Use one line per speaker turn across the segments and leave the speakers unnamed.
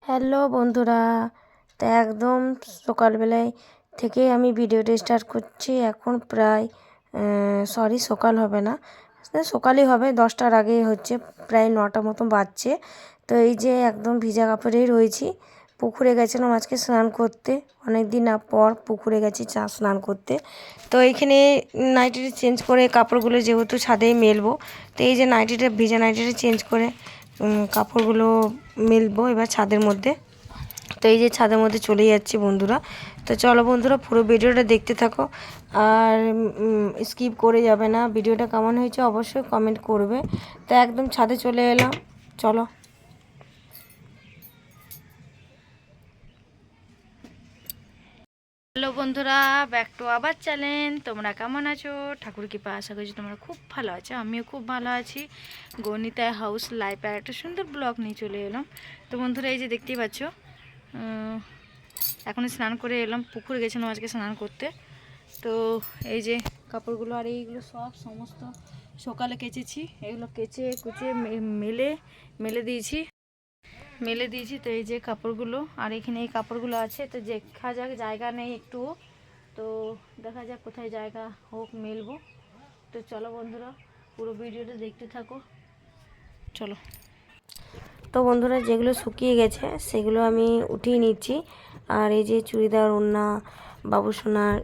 Hello বন্ধুরা, তো একদম সকালবেলায় থেকে আমি ভিডিওটা স্টার্ট করছি। এখন প্রায় সকাল হবে না, সকালই হবে, 10টার আগেই হচ্ছে, প্রায় 9টা মতো বাজছে। তো এই যে একদম ভিজা কাপড়েই রয়েছি। পুকুরে গেছিলাম আজকে স্নান করতে, অনেক দিন পর পুকুরে গেছি স্নান করতে। তো এইখানে নাইটিটা চেঞ্জ করে কাপড়গুলো যেহেতু ছাদেই মেলবো, তো এই যে নাইটিটা ভিজা নাইটিটা চেঞ্জ করে কাপড়গুলো মেলবো এবার ছাদের মধ্যে। তো এই যে ছাদের মধ্যে চলে যাচ্ছি বন্ধুরা। তো চলো বন্ধুরা, পুরো ভিডিওটা দেখতে থাকো আর স্কিপ করে যাবে না। ভিডিওটা কেমন হয়েছে অবশ্যই কমেন্ট করবে। তো একদম ছাদে চলে এলাম, চলো। হ্যালো বন্ধুরা, ব্যাক টু আবার চ্যানেল। তোমরা কেমন আছো? ঠাকুর কৃপা আশা করছি তোমরা খুব ভালো আছো, আমিও খুব ভালো আছি। গণিতা হাউস লাইফের একটা সুন্দর ব্লগ নিয়ে চলে এলাম। তো বন্ধুরা, এই যে দেখতেই পাচ্ছ, এখন স্নান করে এলাম। পুকুরে গেছিলাম আজকে স্নান করতে। তো এই যে কাপড়গুলো আর এইগুলো সব সমস্ত সকালে কেচেছি। এগুলো কেচে কুচে মেলে দিয়েছি। তো এই যে কাপড়গুলো, আর এখানে এই কাপড়গুলো আছে। তো দেখা যাক, জায়গা নেই একটু, তো দেখা যাক কোথায় জায়গা হোক মেলবো। তো চলো বন্ধুরা, পুরো ভিডিওটা দেখতে থাকো, চলো। তো বন্ধুরা, যেগুলো শুকিয়ে গেছে সেগুলো আমি উঠিয়ে নিচ্ছি। আর এই যে চুড়িদার, ওড়না, বাবুসোনার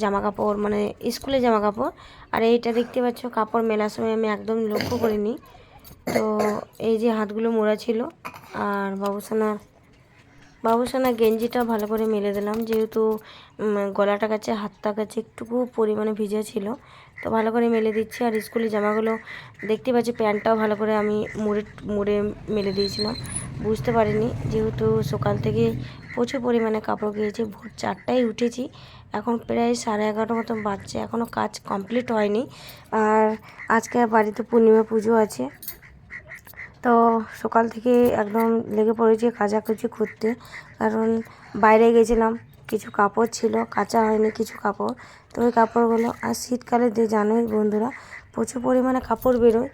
জামা কাপড়, মানে স্কুলের জামা কাপড়। আর এইটা দেখতে পাচ্ছ, কাপড় মেলার সময় আমি একদম লক্ষ্য করিনি। তো এই যে হাতগুলো মোড়া ছিল। আর বাবুসোনার গেঞ্জিটা ভালো করে মেলে দিলাম, যেহেতু গলাটা কাছে হাতটা কাছে একটুকু পরিমাণে ভিজা ছিল। তো ভালো করে মেলে দিচ্ছি। আর স্কুলের জামাগুলো দেখতে পাচ্ছি, প্যান্টটাও ভালো করে আমি মুড়ে মেলে দিয়েছিলাম, বুঝতে পারিনি, যেহেতু সকাল থেকে প্রচুর পরিমাণে কাপড় গিয়েছে। ভোর 4টায় উঠেছি, এখন প্রায় 11:30 মতন বাজছে, এখনও কাজ কমপ্লিট হয়নি। আর আজকে বাড়িতে পূর্ণিমা পুজো আছে। তো সকাল থেকে একদম লেগে পড়েছি কাচাকুচি করতে, কারণ বাইরে গেছিলাম, কিছু কাপড় ছিল, কাচা হয়নি কিছু কাপড়। তো ওই কাপড়গুলো, আর শীতকালে যে জানোই বন্ধুরা, প্রচুর পরিমাণে কাপড় বেরোয়।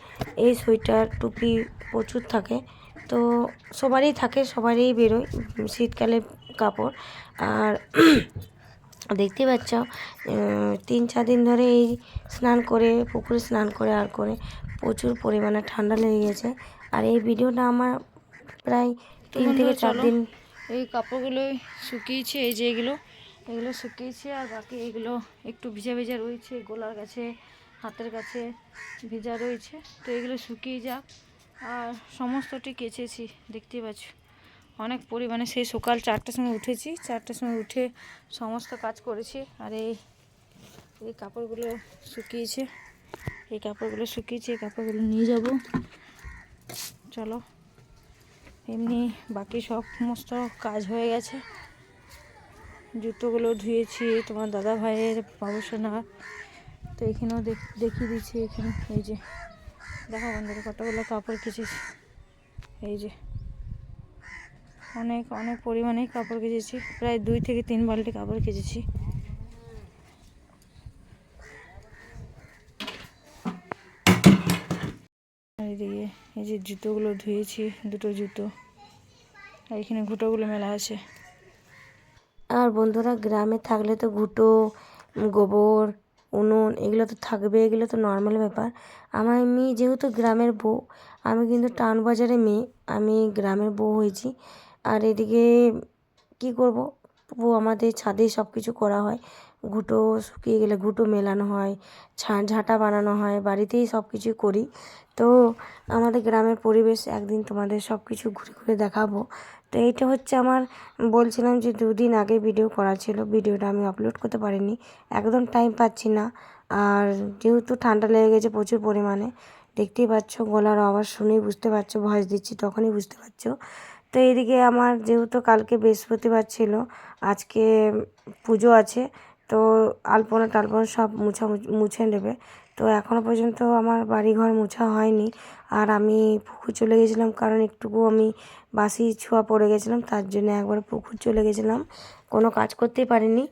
এই সোয়েটার টুপি প্রচুর থাকে, তো সবারই থাকে, সবারই বেরোয় শীতকালে কাপড়। আর দেখতে পাচ্ছ, 3-4 দিন ধরে এই স্নান করে, পুকুরে স্নান করে আর করে প্রচুর পরিমাণে ঠান্ডা লেগে গেছে। আর এই ভিডিওটা আমার প্রায় 3 থেকে 4 দিন। এই কাপড়গুলো শুকিয়েছে, এই যে এগুলো শুকিয়েছে, আর বাকি এগুলো একটু ভিজা ভিজা রয়েছে, গলার কাছে হাতের কাছে ভিজা রয়েছে। তো এগুলো শুকিয়ে যাক। আর সমস্তটি কেচেছি, দেখতেই পাচ্ছ অনেক পরিমাণে। সেই সকাল 4টার সময় উঠেছি, 4টার সময় উঠে সমস্ত কাজ করেছি। আর এই কাপড়গুলো শুকিয়েছে, এই কাপড়গুলো নিয়ে যাব, চলো। এমনি বাকি সমস্ত কাজ হয়ে গেছে। জুতোগুলো ধুয়েছি তোমার দাদা ভাইয়ের, বাবুসোনার। তো এখানেও দেখিয়ে দিচ্ছি, এখানে এই যে দেখো বন্ধুরা, কতগুলো কাপড় কেচেছি। এই যে অনেক পরিমাণেই কাপড় কেচেছি, প্রায় 2 থেকে 3 বালতি কাপড় কেচেছি। আর এদিকে এই যে জুতোগুলো ধুয়েছি, 2টো জুতো, আর এখানে ঘুঁটোগুলো মেলা আছে। আর বন্ধুরা, গ্রামে থাকলে তো ঘুঁটো, গোবর, উনুন এগুলো তো থাকবে, এগুলো তো নর্মাল ব্যাপার। আমি যেহেতু গ্রামের বউ, আমি কিন্তু টাউন বাজারে মেয়ে, আমি গ্রামের বউ হয়েছি। আর এদিকে কি করব, আমাদের ছাদেই সব কিছু করা হয়। ঘুঁটো শুকিয়ে গেলে ঘুঁটো মেলানো হয়, ঝাঁটা বানানো হয়, বাড়িতেই সব কিছু করি। তো আমাদের গ্রামের পরিবেশ একদিন তোমাদের সব কিছু ঘুরে ঘুরে দেখাবো। তো এইটা হচ্ছে আমার, বলছিলাম যে 2 দিন আগে ভিডিও করা ছিল, ভিডিওটা আমি আপলোড করতে পারিনি, একদম টাইম পাচ্ছি না। আর যেহেতু ঠান্ডা লেগে গেছে প্রচুর পরিমাণে, দেখতেই পাচ্ছ, গলার আওয়াজ শুনেই বুঝতে পারছো, ভয়েস দিচ্ছি তখনই বুঝতে পারছো। তো এইদিকে আমার যেহেতু কালকে বৃহস্পতিবার ছিল, আজকে পুজো আছে, তো আলপনা টালপনা সব মুছে নেবে। তো এখনও পর্যন্ত আমার বাড়িঘর মোছা হয়নি। আর আমি পুকুর চলে গেছিলাম, কারণ একটুকু আমি বাসি ছোঁয়া পড়ে গেছিলাম, তার জন্য একবার পুকুর চলে গেছিলাম, কোনো কাজ করতেই পারিনি,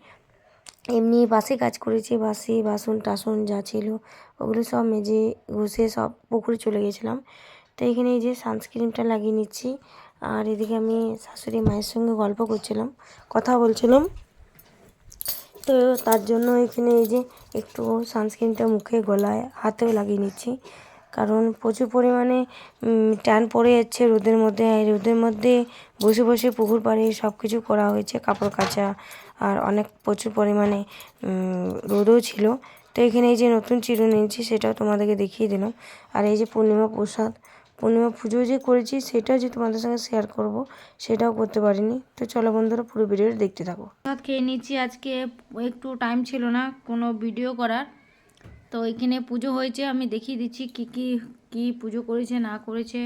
এমনি বাসি কাজ করেছি। বাসি বাসন টাসন যা ছিল ওগুলো সব মেজে ঘষে সব পুকুরে চলে গেছিলাম। তো এখানে এই যে সানস্ক্রিনটা লাগিয়ে নিচ্ছি। আর এদিকে আমি শাশুড়ি মায়ের সঙ্গে গল্প করছিলাম, কথা বলছিলাম। তো তার জন্য এখানে এই যে একটু সানস্ক্রিনটা মুখে, গলায়, হাতেও লাগিয়ে নিচ্ছি, কারণ প্রচুর পরিমাণে ট্যান পড়ে যাচ্ছে রোদের মধ্যে। আর রোদের মধ্যে বসে বসে পুকুর পাড়ে সব কিছু করা হয়েছে, কাপড় কাচা, আর অনেক প্রচুর পরিমাণে রোদও ছিল। তো এখানে এই যে নতুন চিরুনি নিয়েছি, সেটাও তোমাদেরকে দেখিয়ে দিলাম। আর এই যে পূর্ণিমা প্রসাদ, পূর্ণিমা পুজো যে করেছি সেটাও যে তোমাদের সঙ্গে শেয়ার করব, সেটাও করতে পারিনি। তো চলো বন্ধুরা, পুরো ভিডিওটা দেখতে থাকো।
ভাত খেয়ে নিচ্ছি। আজকে একটু টাইম ছিল না কোনো ভিডিও করার, তো এখানে পুজো হয়েছে, আমি দেখিয়ে দিচ্ছি কি কি কি পুজো করেছে না করেছে।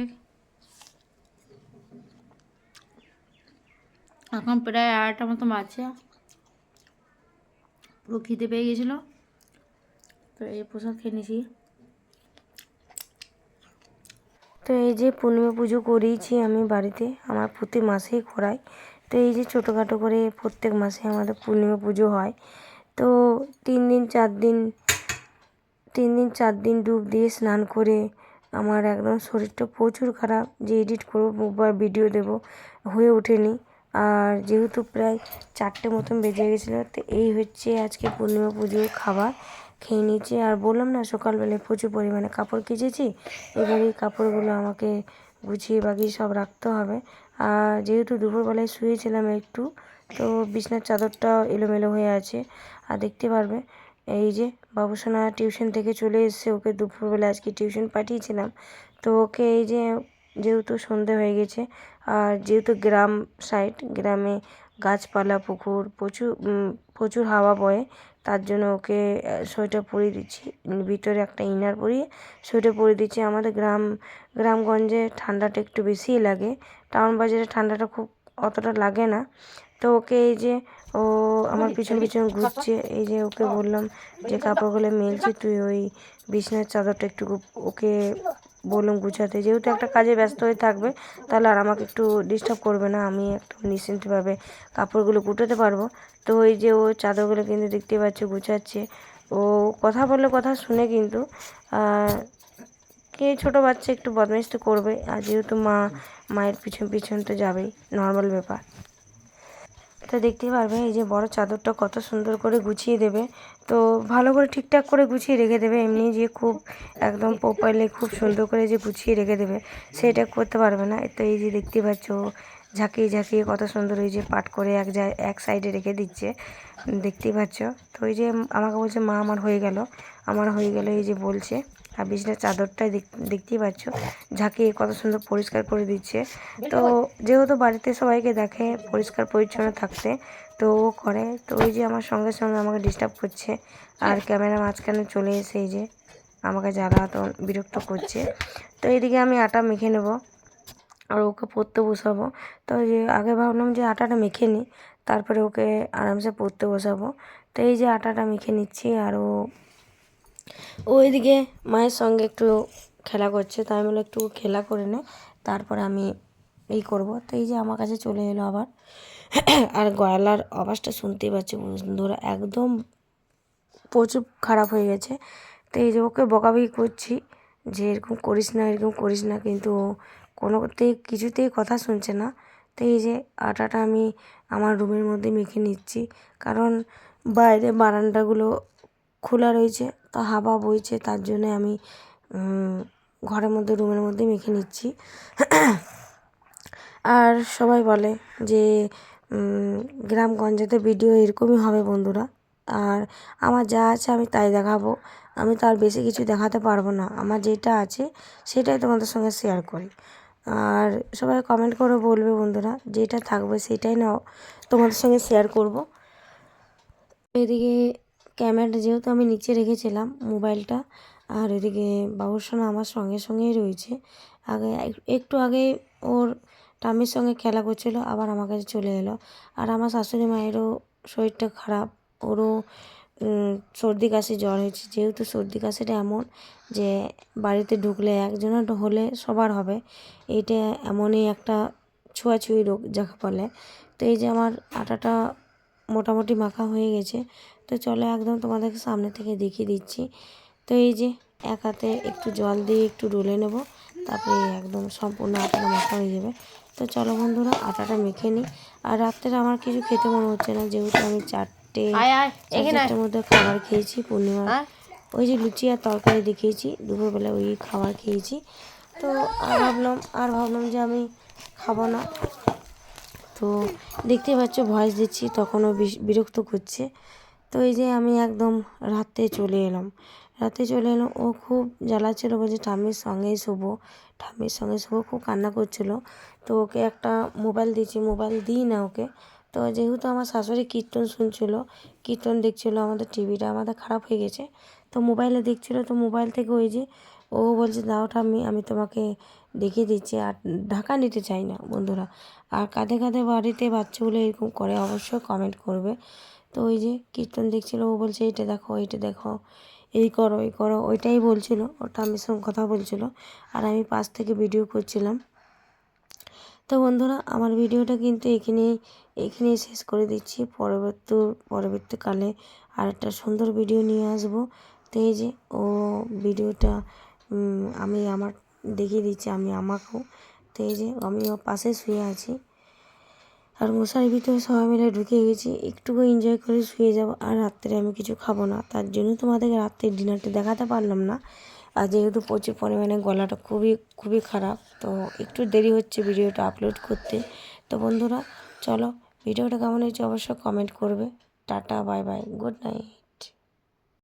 এখন প্রায় 8টা মতো বাজছে, পুরো খিদে পেয়ে গেছিলো, তো এই প্রসাদ খেয়ে নিয়েছি।
তো এই যে পূর্ণিমা পুজো করিয়েছি আমি বাড়িতে, আমার প্রতি মাসেই করাই। তো এই যে ছোটোখাটো করে প্রত্যেক মাসে আমাদের পূর্ণিমা পুজো হয়। তো 3 দিন 4 দিন ডুব দিয়ে স্নান করে আমার একদম শরীরটা প্রচুর খারাপ, যে এডিট করবো বা ভিডিও দেবো হয়ে ওঠেনি। আর যেহেতু প্রায় 4টে মতন বেজে গেছিলো, তো এই হচ্ছে আজকে পূর্ণিমা পুজোর খাবার। খেয়ে নিয়েছি। আর বললাম না সকালবেলায় প্রচুর পরিমাণে কাপড় কেচেছি, এবার এই কাপড়গুলো আমাকে গুছিয়ে বাগিয়ে সব রাখতে হবে। আর যেহেতু দুপুরবেলায় শুয়েছিলাম একটু, তো বিছনার চাদরটা এলোমেলো হয়ে আছে। আর দেখতে পারবে এই যে বাবুসোনা টিউশন থেকে চলে এসেছে, ওকে দুপুরবেলা আজকে টিউশন পাঠিয়েছিলাম। তো ওকে এই যে যেহেতু সন্ধে হয়ে গেছে, আর যেহেতু গ্রাম সাইড, গ্রামে গাছপালা, পুকুর, প্রচুর প্রচুর হাওয়া বয়, তার জন্য ওকে সোয়েটার পরিয়ে দিচ্ছি, ভিতরে একটা ইনার পরিয়ে সোয়েটার পরিয়ে দিচ্ছি। আমাদের গ্রামগঞ্জে ঠান্ডাটা একটু বেশিই লাগে, টাউন বাজারে ঠান্ডাটা খুব অতটা লাগে না। তো ওকে এই যে ও আমার পিছন পিছন ঘুরছে, এই যে ওকে বললাম যে কাপড়গুলো মেলছি, তুই ওই বিছনার চাদরটা একটু ওকে বললাম গুছাতে, যেহেতু একটা কাজে ব্যস্ত হয়ে থাকবে, তাহলে আর আমাকে একটু ডিস্টার্ব করবে না, আমি একটু নিশ্চিন্তভাবে কাপড়গুলো গুটাতে পারবো। তো ওই যে ও চাদরগুলো কিন্তু দেখতে পাচ্ছে গুছাচ্ছে, ও কথা বললে কথা শুনে, কিন্তু কে ছোটো বাচ্চা একটু বদমাইশ তো করবে, আর যেহেতু মায়ের পিছন পিছন তো যাবেই, নর্মাল ব্যাপার। তো দেখতেই পারবে এই যে বড় চাদরটা কত সুন্দর করে গুছিয়ে দেবে, তো ভালো করে ঠিকঠাক করে গুছিয়ে রেখে দেবে। এমনি যে খুব একদম প্রপারলি খুব সুন্দর করে যে গুছিয়ে রেখে দেবে, সেটা করতে পারবে না। তো এই যে দেখতে পাচ্ছ ঝাঁকিয়ে ঝাঁকিয়ে কত সুন্দর ওই যে পাট করে এক সাইডে রেখে দিচ্ছে, দেখতেই পাচ্ছ। তো ওই যে আমাকে বলছে মা আমার হয়ে গেল, এই যে বলছে। আর বিছনার চাদরটাই দেখতেই পাচ্ছ ঝাঁকিয়ে কত সুন্দর পরিষ্কার করে দিচ্ছে। তো যেহেতু বাড়িতে সবাইকে দেখে পরিষ্কার পরিচ্ছন্ন থাকতে, তো ও করে। তো ওই যে আমার সঙ্গে সঙ্গে আমাকে ডিস্টার্ব করছে, আর ক্যামেরা মাঝখানে চলে এসে এই যে আমাকে জ্বালাতন বিরক্ত করছে। তো এইদিকে আমি আটা মেখে নেব আর ওকে পড়তে বসাবো। তো ওই যে আগে ভাবলাম যে আটাটা মেখে নিই, তারপরে ওকে আরামসে পড়তে বসাবো। তো এই যে আটাটা মেখে নিচ্ছি, আর ওইদিকে মায়ের সঙ্গে একটু খেলা করছে, তাই আমি বলে একটু খেলা করে নে, তারপরে আমি এই করব। তো এই যে আমার কাছে চলে এলো আবার, আর গলার আওয়াজটা শুনতেই পাচ্ছি বন্ধুরা, একদম প্রচুর খারাপ হয়ে গেছে। তো এই যে ওকে বকাবকি করছি যে এরকম করিস না, এরকম করিস না, কিন্তু ও কোনোতেই কিছুতেই কথা শুনছে না। তো এই যে আটাটা আমি আমার রুমের মধ্যে মেখে নিচ্ছি, কারণ বাইরে বারান্দাগুলো খোলা রয়েছে, তো হাওয়া বইছে, তার জন্য আমি ঘরের মধ্যে রুমের মধ্যে মেখে নিচ্ছি। আর সবাই বলে যে গ্রামগঞ্জেতে ভিডিও এরকমই হবে বন্ধুরা, আর আমার যা আছে আমি তাই দেখাবো, আমি তো আর বেশি কিছু দেখাতে পারবো না, আমার যেটা আছে সেটাই তোমাদের সঙ্গে শেয়ার করি। আর সবাই কমেন্ট করে বলবে বন্ধুরা, যেটা থাকবে সেটাই নাও তোমাদের সঙ্গে শেয়ার করব। এদিকে ক্যামেরাটা যেহেতু আমি নিচে রেখেছিলাম মোবাইলটা, আর এদিকে বাবুসোনা আমার সঙ্গে সঙ্গেই রয়েছে। আগে একটু আগে ওর টামির সঙ্গে খেলা করছিল, আবার আমার কাছে চলে এলো। আর আমার শাশুড়ি মায়েরও শরীরটা খারাপ, ওরও সর্দি কাশি জ্বর হয়েছে। যেহেতু সর্দি কাশিটা এমন যে বাড়িতে ঢুকলে একজনের হলে সবার হবে, এইটা এমনই একটা ছোঁয়াছুঁয়ি রোগ যাকে বলে। তো এই যে আমার আটাটা মোটামুটি মাখা হয়ে গেছে, তো চলো একদম তোমাদেরকে সামনে থেকে দেখিয়ে দিচ্ছি। তো এই যে এক হাতে একটু জল দিয়ে একটু ডলে নেব, তারপরে একদম সম্পূর্ণ আটাটা মাখা হয়ে যাবে। তো চলো বন্ধুরা আটাটা মেখে নিই। আর রাত্রে আমার কিছু খেতে মনে হচ্ছে না, যেহেতু আমি 4টার মধ্যে খাবার খেয়েছি পূর্ণিমা। ওই যে লুচি আর তরকারি দেখিয়েছি দুপুরবেলা, ওই খাবার খেয়েছি। তো ভাবলাম যে আমি খাবো না। তো দেখতে পাচ্ছ ভয়েস দিচ্ছি তখনও বিরক্ত করছে। তো এই যে আমি একদম রাতে চলে এলাম। ও খুব জ্বালাচ্ছিলো, বলছে ঠাম্মির সঙ্গেই শোবো। খুব কান্না করছিল। তো ওকে একটা মোবাইল দিয়েছি, মোবাইল দিই না ওকে। তো যেহেতু আমার শাশুড়ি কীর্তন দেখছিলো, আমাদের টিভিটা আমাদের খারাপ হয়ে গেছে, তো মোবাইলে দেখছিলো। তো মোবাইল থেকে ওই যে ও বলছে দাও ঠাম্মি আমি তোমাকে দেখিয়ে দিচ্ছি। আর ঢাকা নিতে চাই না বন্ধুরা। আর কাঁধে বাড়িতে বাচ্চাগুলো এরকম করে অবশ্যই কমেন্ট করবে। তো ওই যে কীর্তন দেখছিলো, ও বলছে এইটা দেখো এই করো ওইটাই বলছিল, ওর ঠাম্মির সঙ্গে কথা বলছিল, আর আমি পাশ থেকে ভিডিও করছিলাম। তো বন্ধুরা আমার ভিডিওটা কিন্তু এখানেই শেষ করে দিচ্ছি। পরবর্তীকালে আরেকটা সুন্দর ভিডিও নিয়ে আসবো। তো এই যে ও ভিডিওটা আমি আমার দেখিয়ে দিচ্ছি আমাকেও। তো এই যে আমি ওর পাশে শুয়ে আছি, আর মশারির ভিতরে সবাই মিলে ঢুকে গেছি, একটুকু এনজয় করে শুয়ে যাব। আর রাত্রে আমি কিছু খাবো না, তার জন্য তোমাদেরকে রাত্রের ডিনারটা দেখাতে পারলাম না। আর যেহেতু প্রচুর পরিমাণে গলাটা খুবই খারাপ, তো একটু দেরি হচ্ছে ভিডিওটা আপলোড করতে। তো বন্ধুরা চলো, ভিডিওটা কেমন হয়েছে অবশ্যই কমেন্ট করবে। Tata, bye bye, good night.